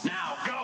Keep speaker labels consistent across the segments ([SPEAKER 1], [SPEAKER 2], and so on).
[SPEAKER 1] Now go!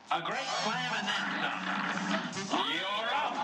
[SPEAKER 1] A great slam and then some. You're up.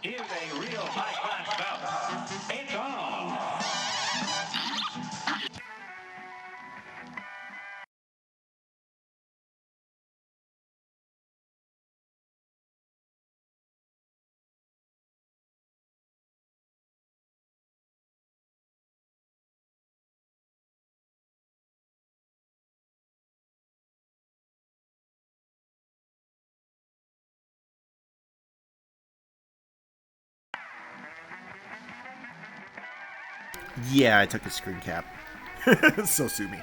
[SPEAKER 1] Here's a real high-class bout. It's on.
[SPEAKER 2] Yeah, I took a screen cap. So sue me.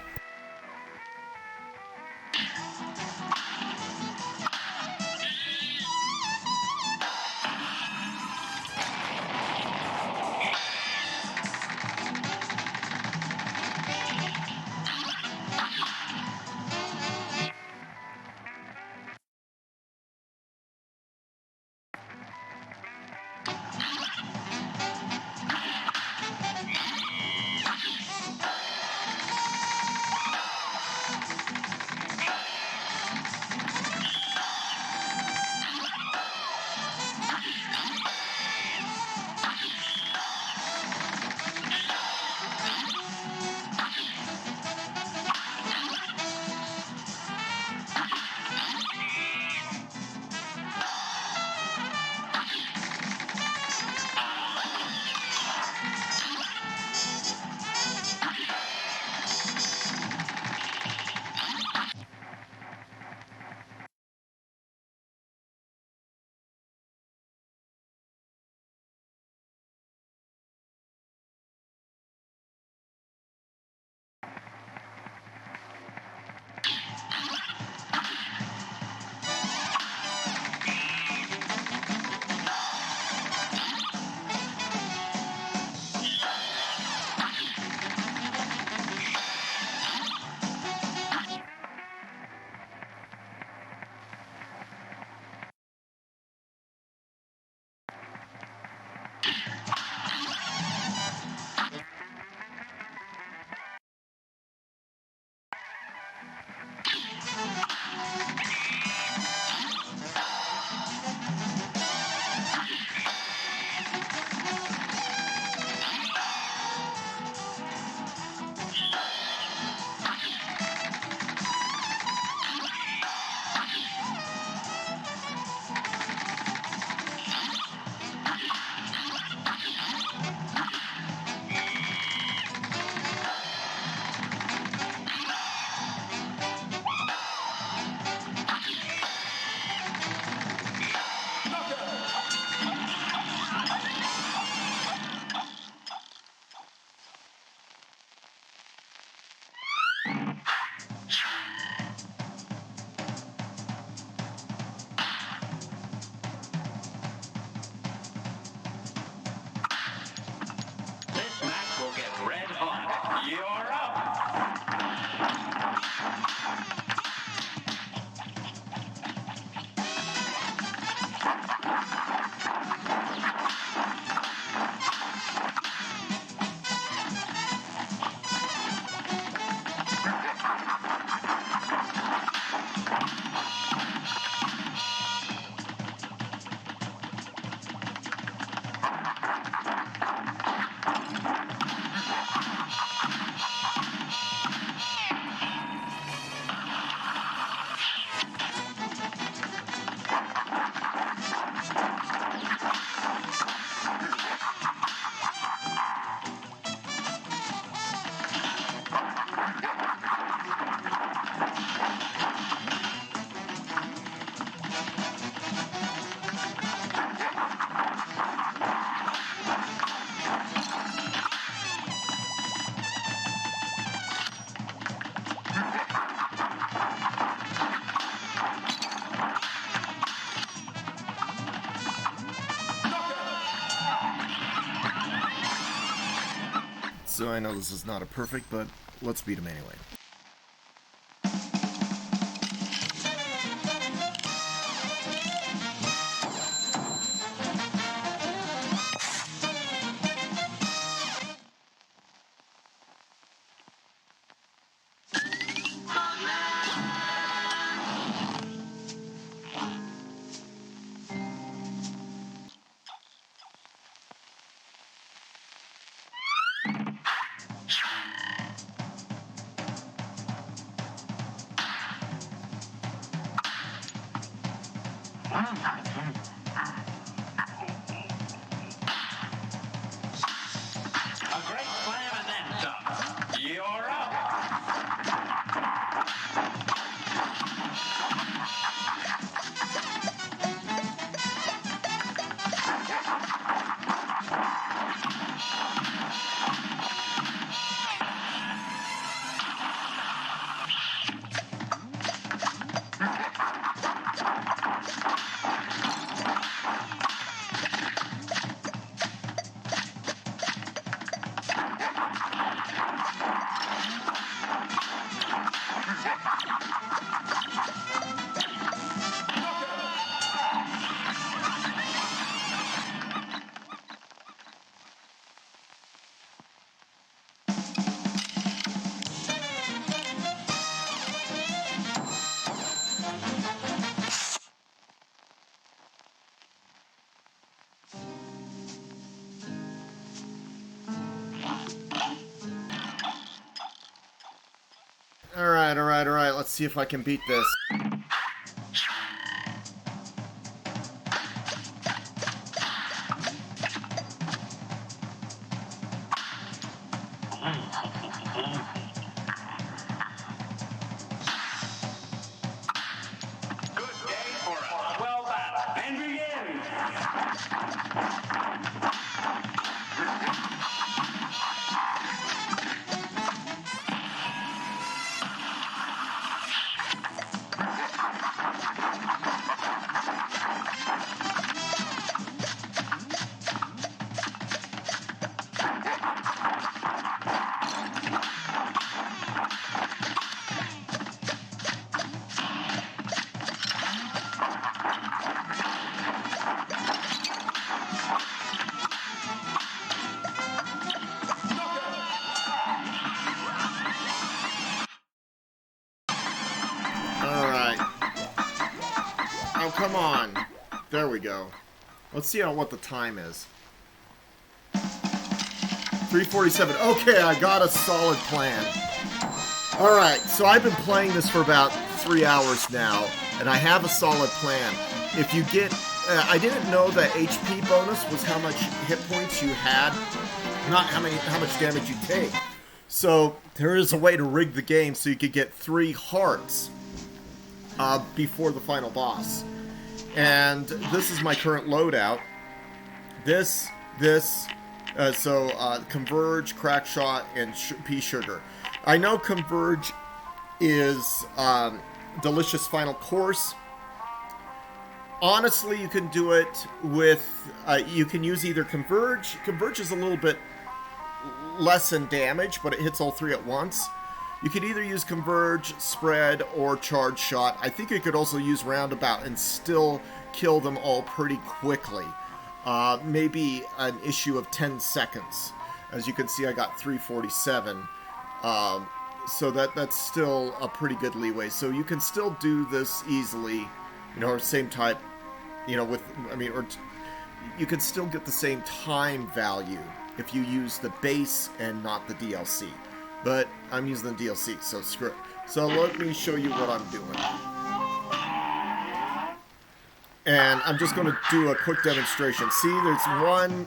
[SPEAKER 2] so I know this is not a perfect, but let's beat him anyway.
[SPEAKER 1] A great slam and then some. You're up.
[SPEAKER 2] Alright, let's see if I can beat this.
[SPEAKER 1] Good day for a well battle. And begin.
[SPEAKER 2] Alright. Oh, come on. There we go. Let's see what the time is. 3:47. Okay, I got a solid plan. Alright, so I've been playing this for about 3 hours now, and I have a solid plan. If you get... I didn't know that HP bonus was how much hit points you had, not how much damage you take. So, there is a way to rig the game so you could get 3 hearts before the final boss. And this is my current loadout. Converge, Crackshot, and Pea Sugar. I know Converge is Delicious Final Course. Honestly, you can do it with... you can use either Converge. Converge is a little bit less in damage, but it hits all 3 at once. You could either use Converge, Spread, or Charge Shot. I think you could also use Roundabout and still kill them all pretty quickly. Maybe an issue of 10 seconds. As you can see, I got 347. So that's still a pretty good leeway. So you can still do this easily, or same type, you can still get the same time value if you use the base and not the DLC. But I'm using the DLC, so screw it. So let me show you what I'm doing. And I'm just going to do a quick demonstration. See, there's one...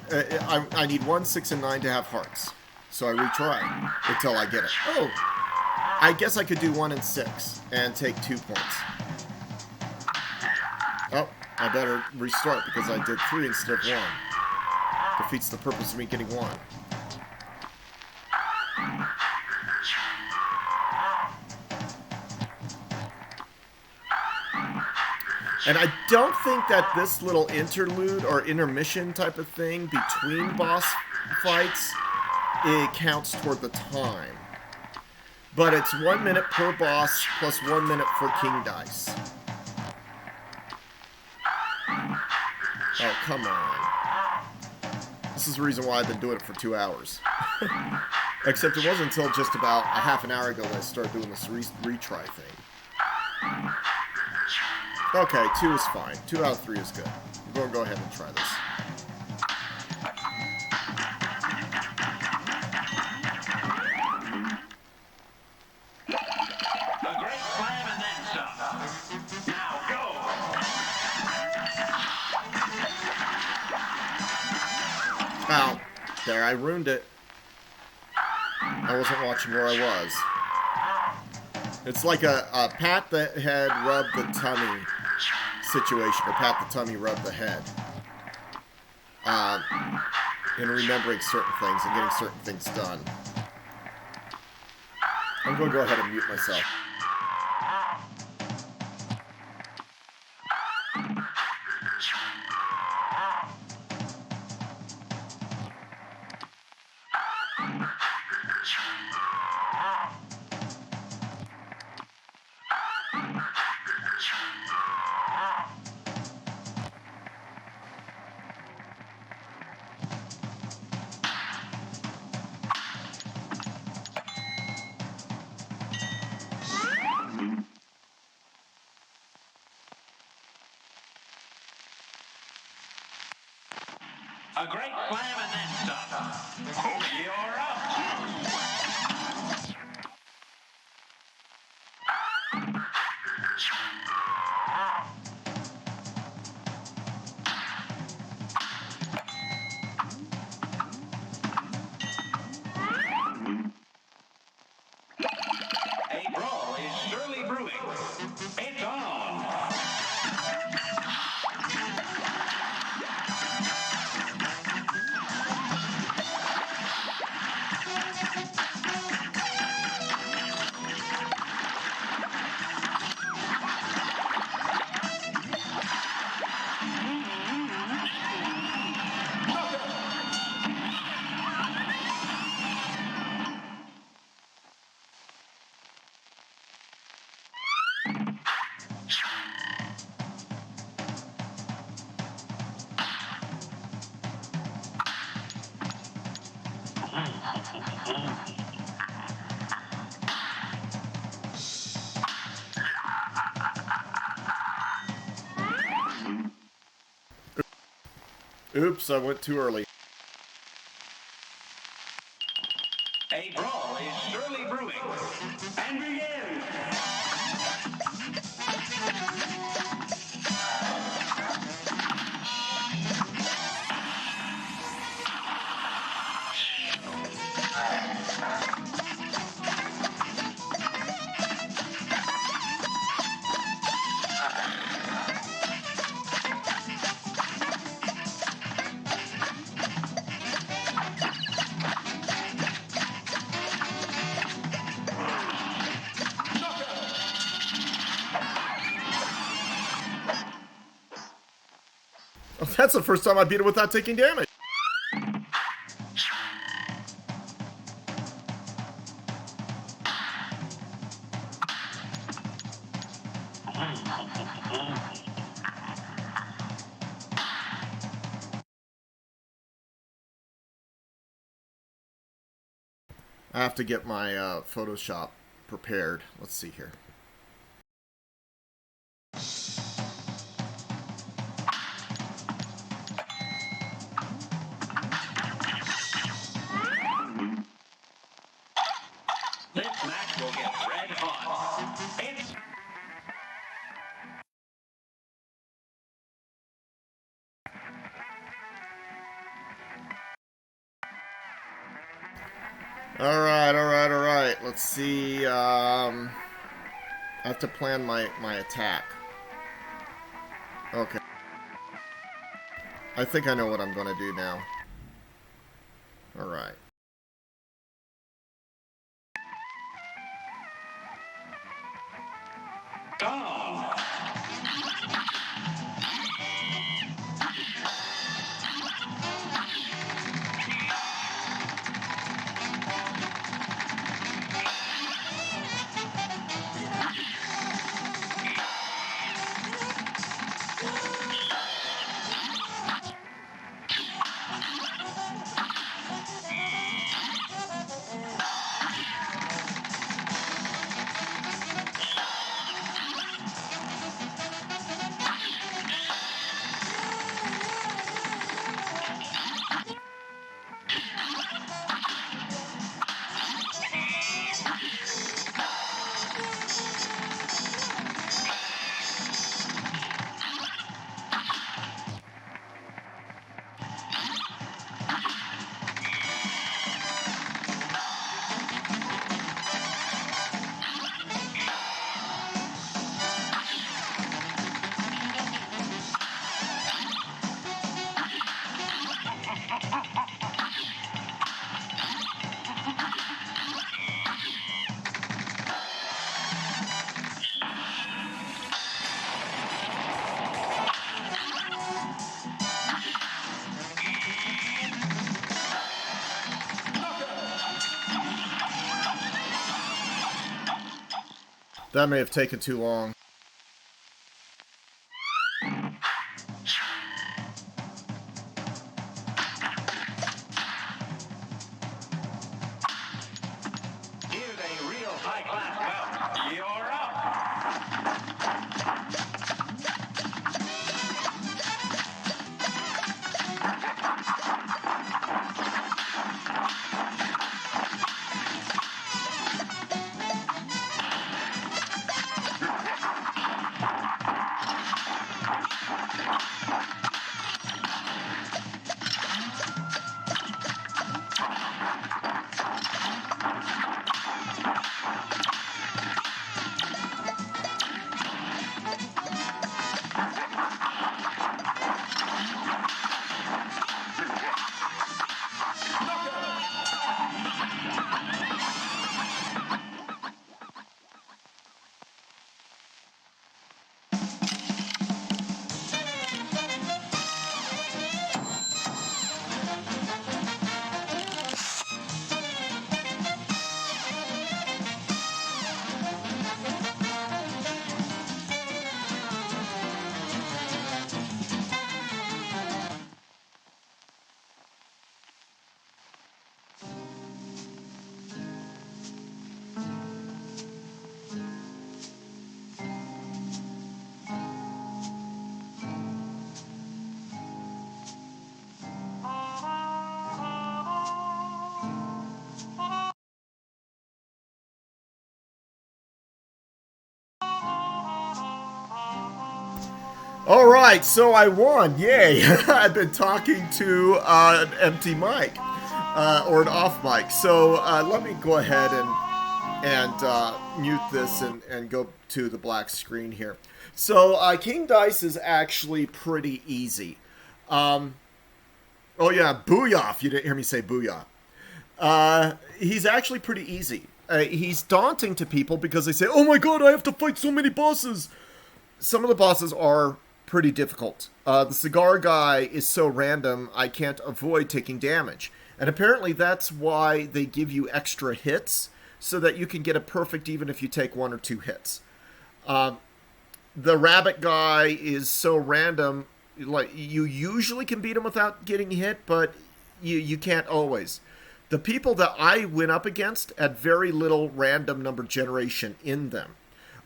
[SPEAKER 2] I need 1, 6, and 9 to have hearts. So I retry until I get it. Oh! I guess I could do 1 and 6 and take 2 points. Oh, I better restart because I did 3 instead of 1. Defeats the purpose of me getting 1. And I don't think that this little interlude or intermission type of thing between boss fights it counts toward the time. But it's 1 minute per boss plus 1 minute for king dice. Oh, come on. This is the reason why I've been doing it for 2 hours. Except it wasn't until just about a half an hour ago that I started doing this retry thing. Okay, 2 is fine. 2 out of 3 is good. I'm going to go ahead and try this.
[SPEAKER 1] A great slam and then some. Now go.
[SPEAKER 2] Ow. There, I ruined it. I wasn't watching where I was. It's like a pat the head, rub the tummy situation, or pat the tummy, rub the head. In remembering certain things and getting certain things done. I'm going to go ahead and mute myself.
[SPEAKER 1] A great slam and then some. You're up. A brawl is surely brewing. It's on.
[SPEAKER 2] Oops, I went too early.
[SPEAKER 1] A brawl is surely brewing. And begin.
[SPEAKER 2] Oh, that's the first time I beat it without taking damage. I have to get my Photoshop prepared. Let's see here.
[SPEAKER 1] This match will get red hot. It's Alright.
[SPEAKER 2] Let's see. I have to plan my attack. Okay. I think I know what I'm going to do now. Alright.
[SPEAKER 1] on.
[SPEAKER 2] That may have taken too long.
[SPEAKER 1] Here's a real high-class bout. You're up.
[SPEAKER 2] All right, so I won. Yay. I've been talking to an empty mic or an off mic. So let me go ahead and mute this and go to the black screen here. So King Dice is actually pretty easy. Oh yeah, booyah, if you didn't hear me say booyah. He's actually pretty easy. He's daunting to people because they say, oh my god, I have to fight so many bosses. Some of the bosses are pretty difficult. The cigar guy is so random, I can't avoid taking damage. And apparently that's why they give you extra hits, so that you can get a perfect even if you take 1 or 2 hits. The rabbit guy is so random, like you usually can beat him without getting hit, but you can't always. The people that I went up against had very little random number generation in them.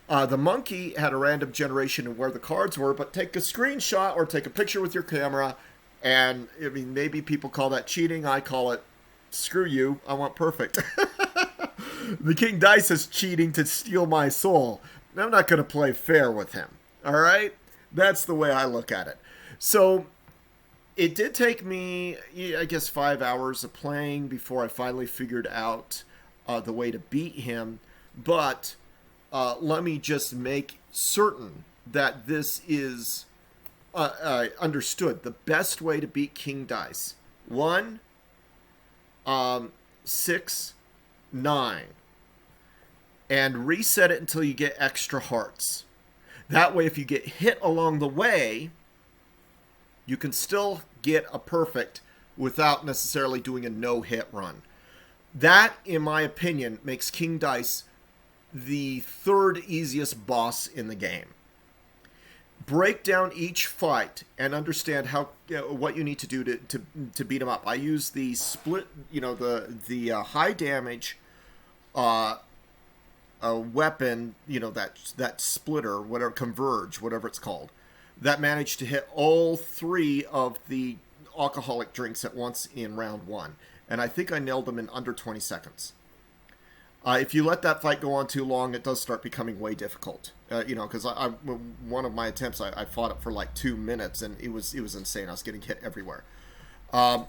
[SPEAKER 2] The monkey had a random generation of where the cards were, but take a screenshot or take a picture with your camera, and I mean, maybe people call that cheating. I call it, screw you, I want perfect. The King Dice is cheating to steal my soul. I'm not going to play fair with him, all right? That's the way I look at it. So it did take me, I guess, 5 hours of playing before I finally figured out the way to beat him, but let me just make certain that this is understood. The best way to beat King Dice. 1, 6, 9. And reset it until you get extra hearts. That way, if you get hit along the way, you can still get a perfect without necessarily doing a no-hit run. That, in my opinion, makes King Dice the 3rd easiest boss in the game. Break down each fight and understand how what you need to do to beat him up. I use the split, the high damage weapon, that splitter, whatever, converge, whatever it's called, that managed to hit all 3 of the alcoholic drinks at once in round 1, and I think I nailed them in under 20 seconds. If you let that fight go on too long, it does start becoming way difficult. Because one of my attempts, I fought it for like 2 minutes, and it was insane. I was getting hit everywhere.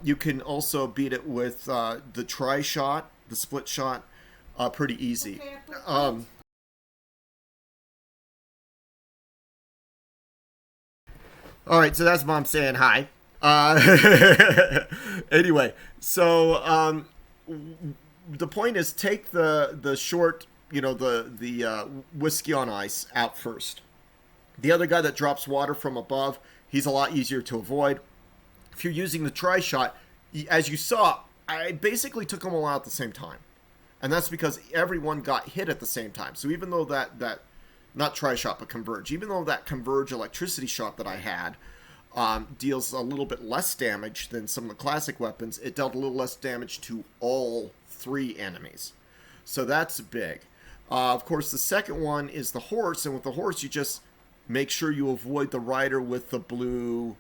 [SPEAKER 2] You can also beat it with the tri-shot, the split shot, pretty easy. All right, so that's Mom saying hi. Anyway, so the point is, take the short, the whiskey on ice out first. The other guy that drops water from above, he's a lot easier to avoid. If you're using the tri-shot, as you saw, I basically took them all out at the same time. And that's because everyone got hit at the same time. So even though that not Tri-Shot, but Converge, even though that Converge electricity shot that I had deals a little bit less damage than some of the classic weapons, it dealt a little less damage to all 3 enemies. So that's big. Of course, the second one is the horse, and with the horse, you just make sure you avoid the rider with the blue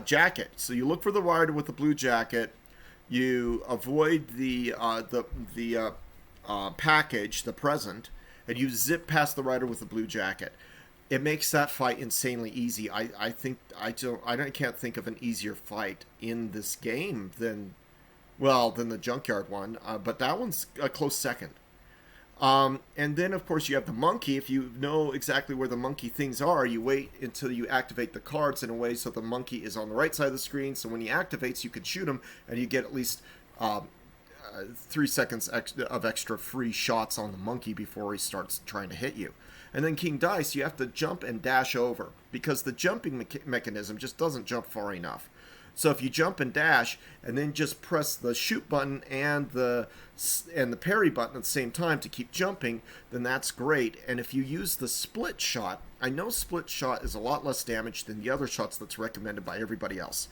[SPEAKER 2] jacket. So you look for the rider with the blue jacket. You avoid the package, the present, and you zip past the rider with the blue jacket. It makes that fight insanely easy. I can't think of an easier fight in this game than the junkyard one, but that one's a close second. And then, of course, you have the monkey. If you know exactly where the monkey things are, you wait until you activate the cards in a way so the monkey is on the right side of the screen. So when he activates, you can shoot him, and you get at least 3 seconds of extra free shots on the monkey before he starts trying to hit you. And then King Dice, you have to jump and dash over, because the jumping mechanism just doesn't jump far enough. So if you jump and dash, and then just press the shoot button and the parry button at the same time to keep jumping, then that's great. And if you use the split shot, I know split shot is a lot less damage than the other shots that's recommended by everybody else.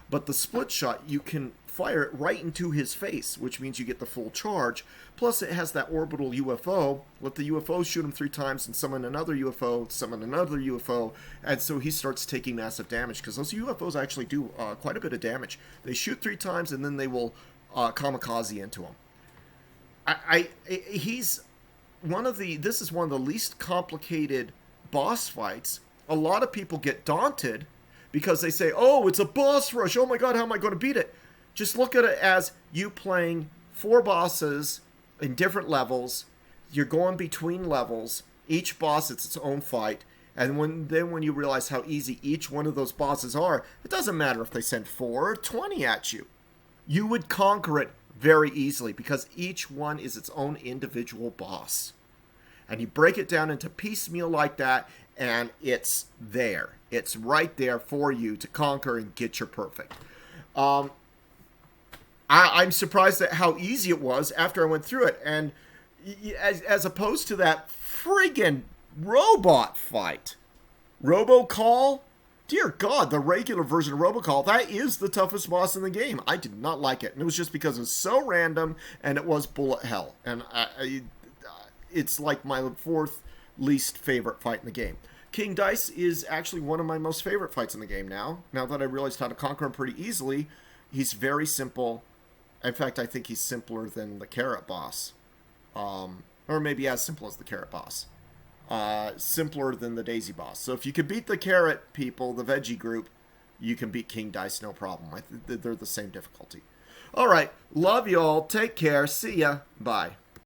[SPEAKER 2] But the split shot, you can fire it right into his face, which means you get the full charge. Plus, it has that orbital UFO. Let the UFO shoot him 3 times and summon another UFO, and so he starts taking massive damage, because those UFOs actually do quite a bit of damage. They shoot 3 times, and then they will kamikaze into him. This is one of the least complicated boss fights. A lot of people get daunted because they say, oh, it's a boss rush. Oh my god, how am I going to beat it? Just look at it as you playing 4 bosses in different levels. You're going between levels. Each boss, it's its own fight. And when you realize how easy each one of those bosses are, it doesn't matter if they send 4 or 20 at you. You would conquer it very easily, because each one is its own individual boss. And you break it down into piecemeal like that, and it's there. It's right there for you to conquer and get your perfect. I'm surprised at how easy it was after I went through it. And as opposed to that friggin' robot fight. Robocall? Dear God, the regular version of Robocall, that is the toughest boss in the game. I did not like it. And it was just because it was so random, and it was bullet hell. And it's like my 4th least favorite fight in the game. King Dice is actually one of my most favorite fights in the game now. Now that I realized how to conquer him pretty easily, he's very simple. In fact, I think he's simpler than the Carrot boss. Or maybe as simple as the Carrot boss. Simpler than the Daisy boss. So if you can beat the Carrot people, the veggie group, you can beat King Dice, no problem. They're the same difficulty. All right. Love you all. Take care. See ya. Bye.